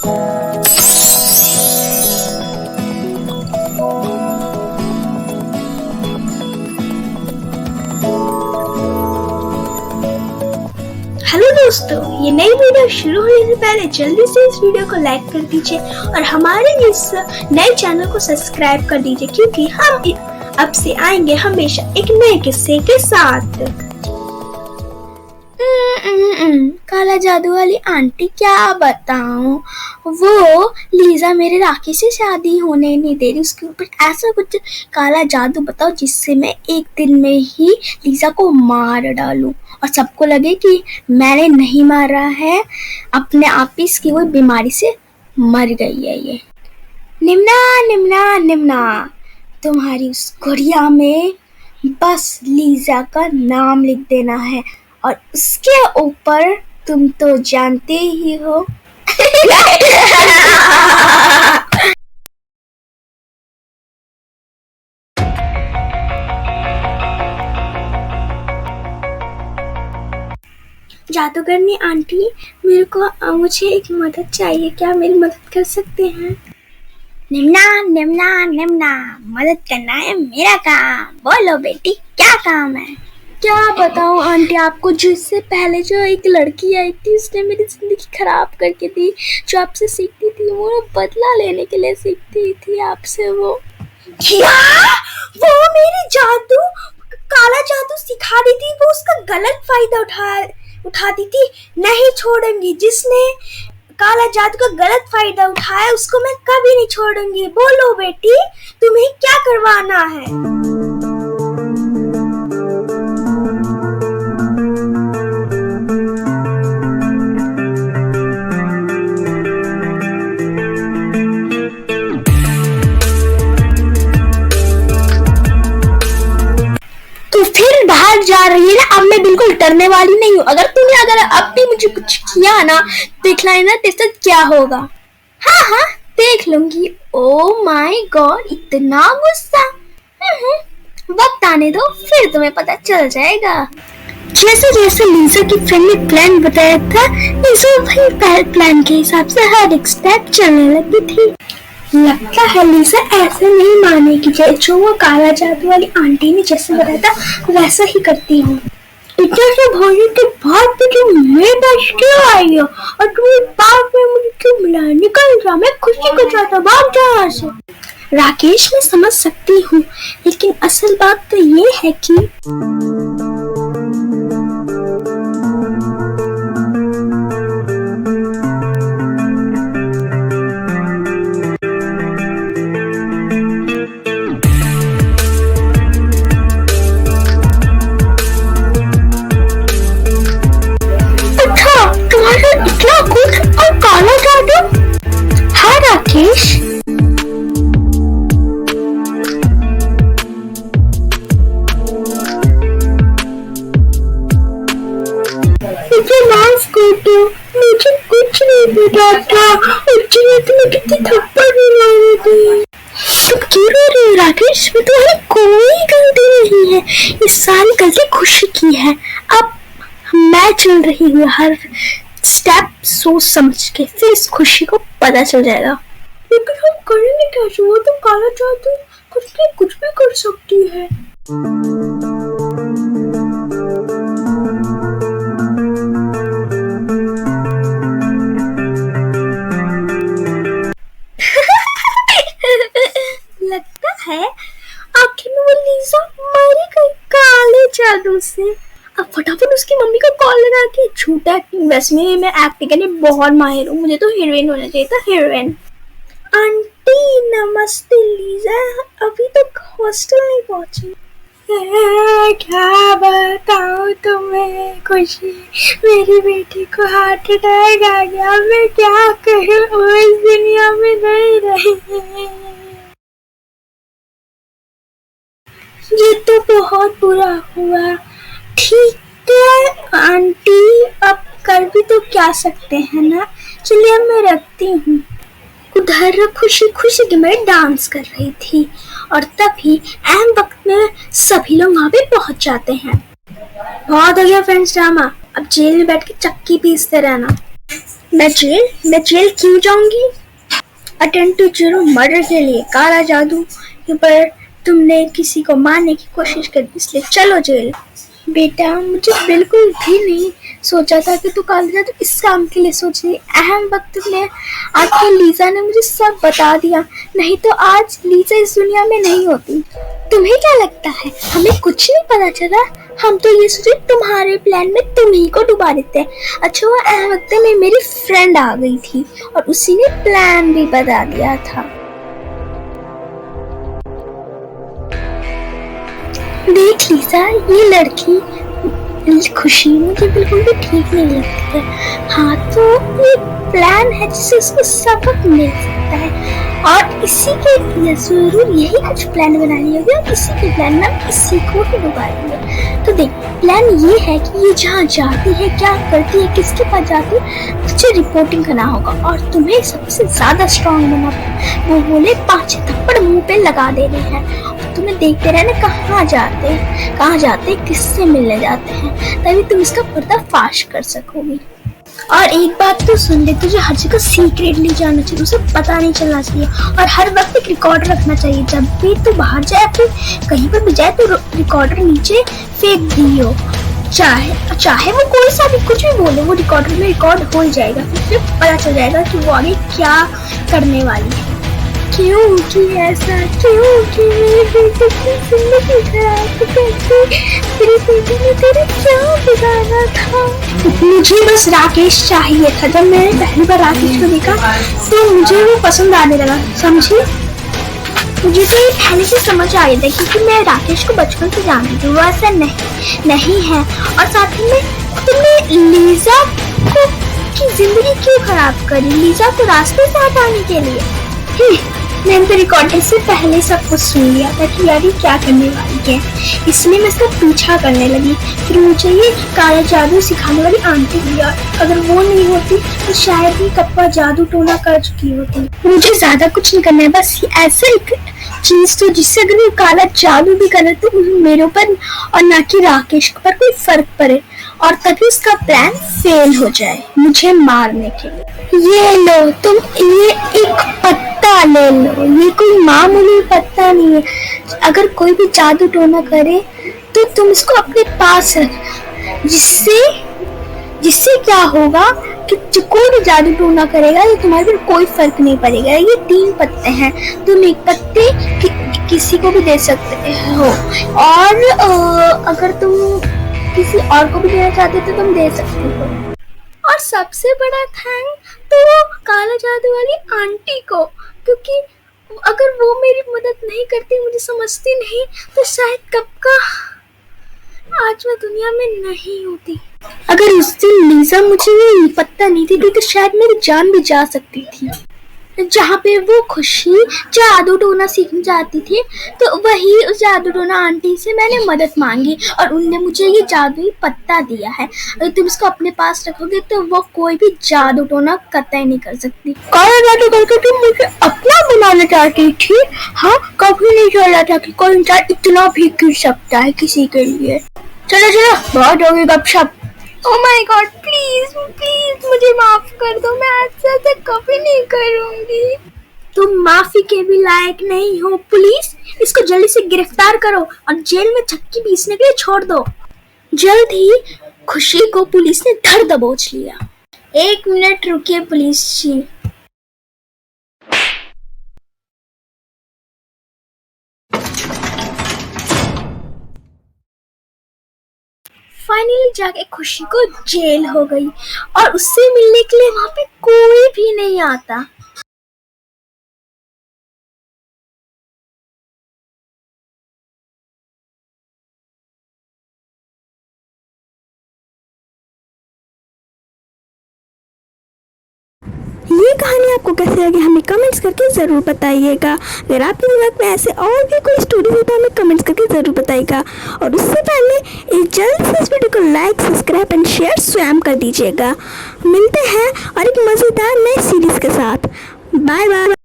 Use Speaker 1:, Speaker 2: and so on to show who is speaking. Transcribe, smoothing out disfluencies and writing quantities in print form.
Speaker 1: Hello दोस्तों, ये नई वीडियो शुरू होने से पहले जल्दी से इस वीडियो को लाइक कर दीजिए और हमारे इस नए चैनल को सब्सक्राइब कर दीजिए, क्योंकि हम अब से आएंगे हमेशा एक नए किस्से के साथ। काला जादू वाली आंटी, क्या बताऊं, वो लीजा मेरे राखी से शादी होने नहीं दे रही। उसके ऊपर ऐसा कुछ काला जादू बताओ जिससे मैं एक दिन में ही लीजा को मार डालूं और सबको लगे कि मैंने नहीं मारा है, अपने आप ही इसकी कोई बीमारी से मर गई है। ये निम्ना निम्ना निम्ना, तुम्हारी उस गुड़िया में बस लीजा का नाम लिख देना है और उसके ऊपर तुम तो जानते ही हो। जादूगरनी आंटी, मुझे एक मदद चाहिए, क्या मेरी मदद कर सकते हैं? निम्ना निम्ना निम्ना, मदद करना है मेरा काम। बोलो बेटी, क्या काम है? क्या बताऊं आंटी आपको, जिससे पहले जो एक लड़की आई थी उसने मेरी जिंदगी खराब करके दी। जो आपसे सीखती थी वो बदला लेने के लिए सीखती थी आपसे। वो क्या? वो मेरी काला जादू सिखा दी थी, वो उसका गलत फायदा उठाती थी। नहीं छोड़ूंगी, जिसने काला जादू का गलत फायदा उठाया उसको मैं कभी नहीं छोड़ूंगी। बोलो बेटी, तुम्हें क्या करवाना है? तो फिर बाहर जा रही है ना, अब मैं बिल्कुल डरने वाली नहीं हूँ। अगर अब भी मुझे कुछ किया ना, देख लेना तेरे साथ क्या होगा। हाँ, देख लूंगी। ओ माय गॉड, इतना गुस्सा। वक्त आने दो, फिर तुम्हें पता चल जाएगा। जैसे जैसे लीजा की फ्रेंड ने प्लान बताया था, लीजा वही प्लान के हिसाब से हर एक स्टेप चलने लगी थी। लगता है लीजा ऐसे नहीं मानेगी, जो वो काला जादू वाली आंटी ने जैसे बताया था वैसा ही करती हूँ। इतना सब होने के बाद भी तुम मेरे पास क्यों आई हो और तुम्हें बात में मुझे क्यों मिला? निकल जा, मैं खुशी को चाहता, भाग जा यहाँ से। राकेश, मैं समझ सकती हूँ, लेकिन असल बात तो ये है कि इतना कुछ और काला जादू। हाँ राकेश, मुझे माफ कर दो, मुझे कुछ नहीं पता था। मुझे कितनी थप्पड़ भी मारे थे। तुम क्यों रो रहे हो राकेश? में तुम्हारी कोई गलती नहीं है, ये सारी गलती खुशी की है। अब मैं चल रही हूँ, हर स्टेप सोच समझ के, फिर इस खुशी को पता चल जाएगा। लेकिन हम करेंगे कैसे? वो तो काला जादू कुछ भी कर सकती है। लगता है आखिर में वो लीजा मरी गई काले जादू से। अब फटाफट उसकी मम्मी को कॉल लगा के झूठा एक्टिंग, वैसे में मैं एक्टिंग करने बहुत माहिर हूँ, मुझे तो हीरोइन होना चाहिए था, हीरोइन। आंटी नमस्ते। लीजा अभी तक हॉस्टल नहीं पहुंची। क्या बताऊँ तुम्हें खुशी, मेरी बेटी को हार्ट अटैक आ गया। मैं क्या कहूँ, वो इस दुनिया में नहीं रही। ये तो बहुत बुरा हुआ। ठीक है आंटी, अब कर भी तो क्या सकते हैं ना। चलिए मैं रखती हूँ। उधर खुशी खुशी के में डांस कर रही थी और तभी अहम वक्त में सभी लोग वहाँ पे पहुँच जाते हैं। बहुत हो गया फ्रेंड्स ड्रामा, अब जेल में बैठ के चक्की पीसते रहना। मैं जेल क्यों जाऊंगी? अटेम्प्ट टू जीरो मर्डर के लिए, काला जादू पर तुमने किसी को मारने की कोशिश करी, इसलिए चलो जेल। बेटा मुझे बिल्कुल भी नहीं सोचा था कि तू काला जादू इस काम के लिए सोच रही। अहम वक्त में आके लीजा ने मुझे सब बता दिया, नहीं तो आज लीजा इस दुनिया में नहीं होती। तुम्हें क्या लगता है हमें कुछ नहीं पता चला? हम तो ये सोचे तुम्हारे प्लान में तुम ही को डुबा देते हैं। अच्छा वो अहम वक्त में मेरी फ्रेंड आ गई थी और उसी ने प्लान भी बता दिया था। देख लीजा, ये लड़की खुशी मुझे बिल्कुल भी ठीक नहीं लगती है। हाँ तो ये प्लान है जिससे उसको सबक मिल सकता है और इसी के लिए जरूर यही कुछ प्लान बना लिया होगा और इसी के प्लान में हम इसी को ही डुबा देंगे। तो देख प्लान ये है कि ये जहाँ जाती है, क्या करती है, किसके पास जाती है, तुझे रिपोर्टिंग करना होगा और तुम्हें सबसे ज्यादा स्ट्रॉन्ग बनना पड़ेगा। वो बोले 5 थप्पड़ मुंह पे लगा देने हैं और तुम्हें देखते रहना कहाँ जाते किससे मिलने जाते हैं, तभी तुम इसका पर्दाफाश कर सकोगी। और एक बात तो सुन ले, तुझे हर जगह सीक्रेटली जाना चाहिए, उसे पता नहीं चलना चाहिए और हर वक्त एक रिकॉर्डर रखना चाहिए। जब भी तू बाहर जाए फिर कहीं पर भी जाए तो रिकॉर्डर नीचे फेंक दियो, चाहे वो कोई सा भी कुछ भी बोले, वो रिकॉर्डर में रिकॉर्ड हो ही जाएगा। फिर पता चल जाएगा कि वो आगे क्या करने वाली है। क्यों कि ऐसा, क्यों कि मेरे बेटे की जिंदगी खराब करके तेरे बेटे ने तेरा क्या बिगाड़ा था? मुझे बस राकेश चाहिए था। जब मैंने पहली बार राकेश को देखा तो मुझे वो पसंद आने लगा, समझी? मुझे तो ये पहले से समझ आ गया था क्योंकि मैं राकेश को बचपन से जानती थी, वो ऐसा नहीं है। और साथ में तुमने लीजा को की जिंदगी क्यों खराब करी? लीजा को रास्ते से हटाने के लिए? मैंने तो रिकॉर्डर से पहले सब कुछ सुन लिया था कि यार ये क्या करने वाली है, इसलिए मैं इसका पीछा करने लगी। फिर मुझे ये काला जादू सिखाने वाली आंटी भी, अगर वो नहीं होती तो शायद ही कप्पा जादू टोना कर चुकी होती। मुझे ज्यादा कुछ नहीं करना है, बस ऐसा एक चीज तो जिससे अगर वो काला जादू भी करे तो मेरे ऊपर और ना कि राकेश पर कोई फर्क पड़े और तभी उसका प्लान फेल हो जाए मुझे मारने के लिए। ये लो तुम, ये एक पत्ता ले लो, ये कोई मामूली पत्ता नहीं है। अगर कोई भी जादू टोना करे तो तुम इसको अपने पास रखना, जिससे क्या होगा कि जो कोई भी जादू टोना करेगा तो तुम्हारे पर कोई फर्क नहीं पड़ेगा। ये 3 पत्ते हैं, तुम एक पत्ते किसी को भी दे सकते हो और अगर तुम किसी और को भी देना चाहते तो तुम दे सकते हो। और सबसे बड़ा थैंक तो काला जादू वाली आंटी को, क्योंकि अगर वो मेरी मदद नहीं करती, मुझे समझती नहीं, तो शायद कब का आज मैं दुनिया में नहीं होती। अगर उस दिन लीजा मुझे ये पत्ता नहीं देती तो शायद मेरी जान भी जा सकती थी। जहाँ पे वो खुशी जादू टोना सीखना चाहती थी तो वही उस जादू टोना आंटी से मैंने मदद मांगी और उनने मुझे ये जादुई पत्ता दिया है। अगर तुम इसको अपने पास रखोगे तो वो कोई भी जादू टोना कतई नहीं कर सकती। काला जादू करके तुम मुझे अपना बनाना चाहती थी? हाँ, कभी नहीं चला था कि कोई इंसान इतना भी गिर सकता है किसी के लिए। चलो बहुत हो गई गपशप। Oh my God, प्लीज मुझे माफ कर दो, मैं ऐसा कभी नहीं करूंगी। तुम माफी के भी लायक नहीं हो। पुलिस, इसको जल्दी से गिरफ्तार करो और जेल में चक्की पीसने के लिए छोड़ दो। जल्द ही खुशी को पुलिस ने धर दबोच लिया। 1 मिनट रुकिए पुलिस जी। फाइनली जाके खुशी को जेल हो गई और उससे मिलने के लिए वहां पे कोई भी नहीं आता।
Speaker 2: ये कहानी आपको कैसे लगी हमें कमेंट्स करके ज़रूर बताइएगा। अगर आपके दिमाग में ऐसे और भी कोई स्टोरी हो तो हमें कमेंट्स करके ज़रूर बताइएगा। और उससे पहले जल्द से इस वीडियो को लाइक, सब्सक्राइब एंड शेयर स्वयं कर दीजिएगा। मिलते हैं और एक मज़ेदार नई सीरीज़ के साथ। Bye bye.